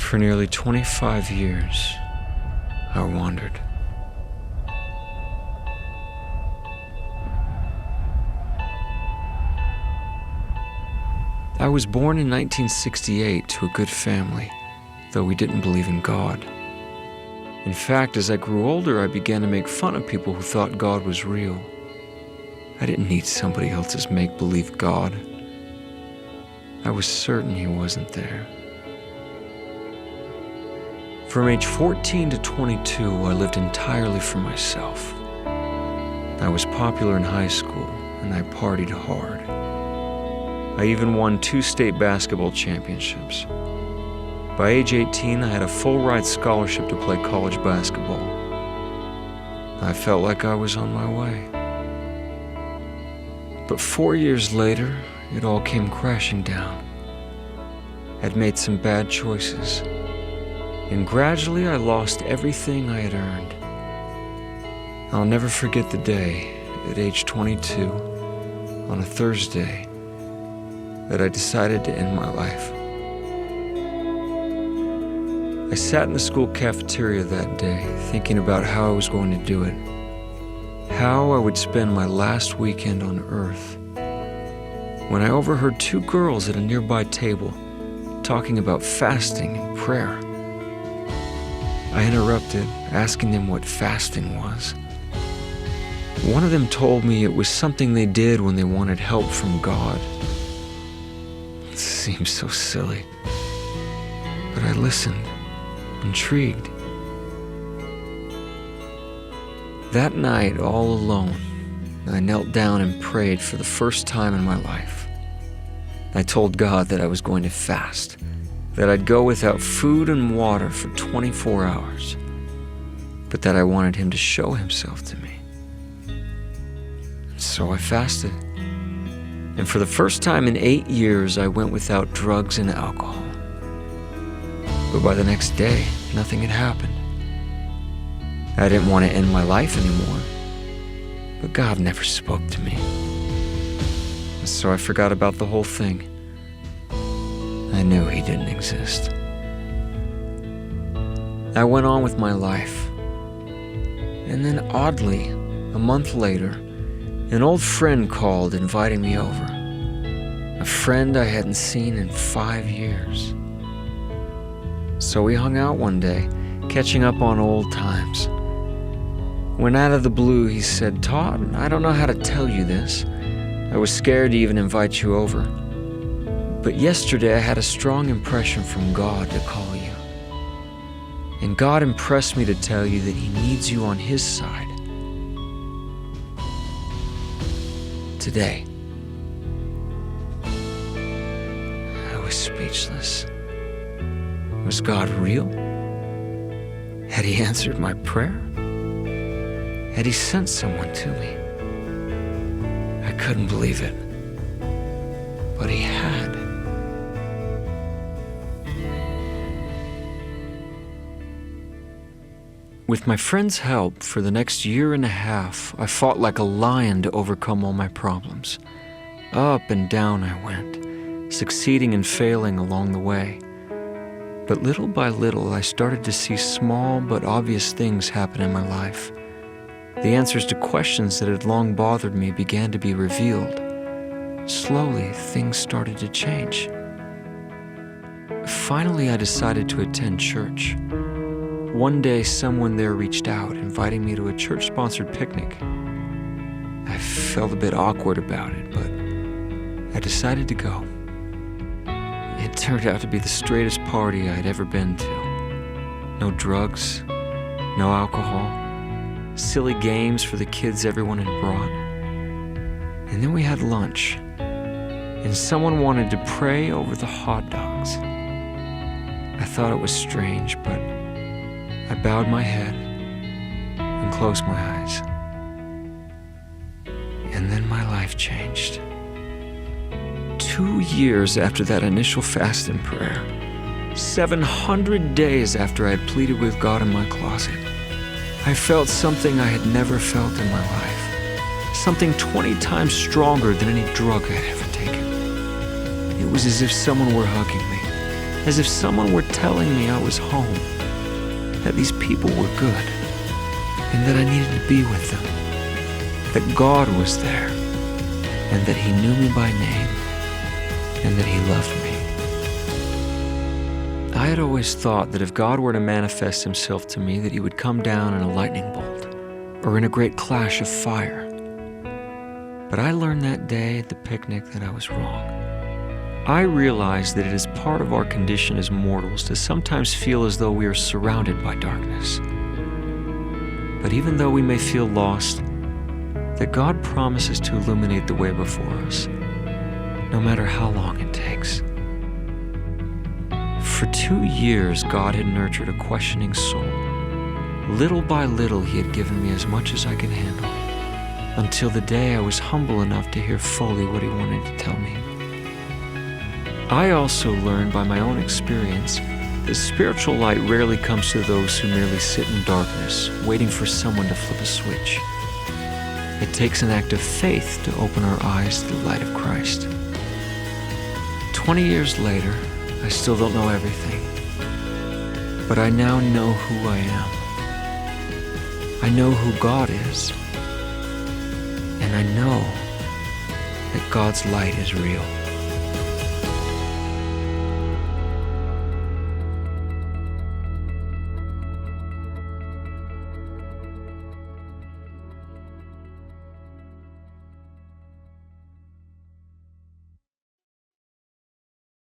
For nearly 25 years, I wandered. I was born in 1968 to a good family, though we didn't believe in God. In fact, as I grew older, I began to make fun of people who thought God was real. I didn't need somebody else's make-believe God. I was certain he wasn't there. From age 14 to 22, I lived entirely for myself. I was popular in high school, and I partied hard. I even won 2 state basketball championships. By age 18, I had a full-ride scholarship to play college basketball. I felt like I was on my way. But 4 years later, it all came crashing down. I'd made some bad choices, and gradually I lost everything I had earned. I'll never forget the day, at age 22, on a Thursday, that I decided to end my life. I sat in the school cafeteria that day, thinking about how I was going to do it, how I would spend my last weekend on Earth, when I overheard 2 girls at a nearby table talking about fasting and prayer. I interrupted, asking them what fasting was. One of them told me it was something they did when they wanted help from God. It seemed so silly, but I listened, intrigued. That night, all alone, I knelt down and prayed for the first time in my life. I told God that I was going to fast, that I'd go without food and water for 24 hours, but that I wanted him to show himself to me. So I fasted. And for the first time in 8 years, I went without drugs and alcohol. But by the next day, nothing had happened. I didn't want to end my life anymore, but God never spoke to me. So I forgot about the whole thing. I knew he didn't exist. I went on with my life. And then oddly, a month later, an old friend called inviting me over. A friend I hadn't seen in 5 years. So we hung out one day, catching up on old times. When out of the blue, he said, "Todd, I don't know how to tell you this. I was scared to even invite you over. But yesterday I had a strong impression from God to call you. And God impressed me to tell you that he needs you on his side. Today." I was speechless. Was God real? Had he answered my prayer? Had he sent someone to me? I couldn't believe it, but he had. With my friend's help, for the next year and a half, I fought like a lion to overcome all my problems. Up and down I went, succeeding and failing along the way. But little by little, I started to see small but obvious things happen in my life. The answers to questions that had long bothered me began to be revealed. Slowly, things started to change. Finally, I decided to attend church. One day, someone there reached out, inviting me to a church-sponsored picnic. I felt a bit awkward about it, but I decided to go. It turned out to be the straightest party I'd ever been to. No drugs, no alcohol, silly games for the kids everyone had brought. And then we had lunch, and someone wanted to pray over the hot dogs. I thought it was strange, but I bowed my head and closed my eyes. And then my life changed. 2 years after that initial fast and prayer, 700 days after I had pleaded with God in my closet, I felt something I had never felt in my life. Something 20 times stronger than any drug I'd ever taken. It was as if someone were hugging me, as if someone were telling me I was home, that these people were good, and that I needed to be with them, that God was there, and that He knew me by name, and that He loved me. I had always thought that if God were to manifest Himself to me, that He would come down in a lightning bolt, or in a great clash of fire. But I learned that day at the picnic that I was wrong. I realized that it is part of our condition as mortals to sometimes feel as though we are surrounded by darkness. But even though we may feel lost, that God promises to illuminate the way before us, no matter how long it takes. For 2 years, God had nurtured a questioning soul. Little by little, He had given me as much as I could handle, until the day I was humble enough to hear fully what He wanted to tell me. I also learned by my own experience that spiritual light rarely comes to those who merely sit in darkness, waiting for someone to flip a switch. It takes an act of faith to open our eyes to the light of Christ. 20 years later, I still don't know everything, but I now know who I am. I know who God is, and I know that God's light is real.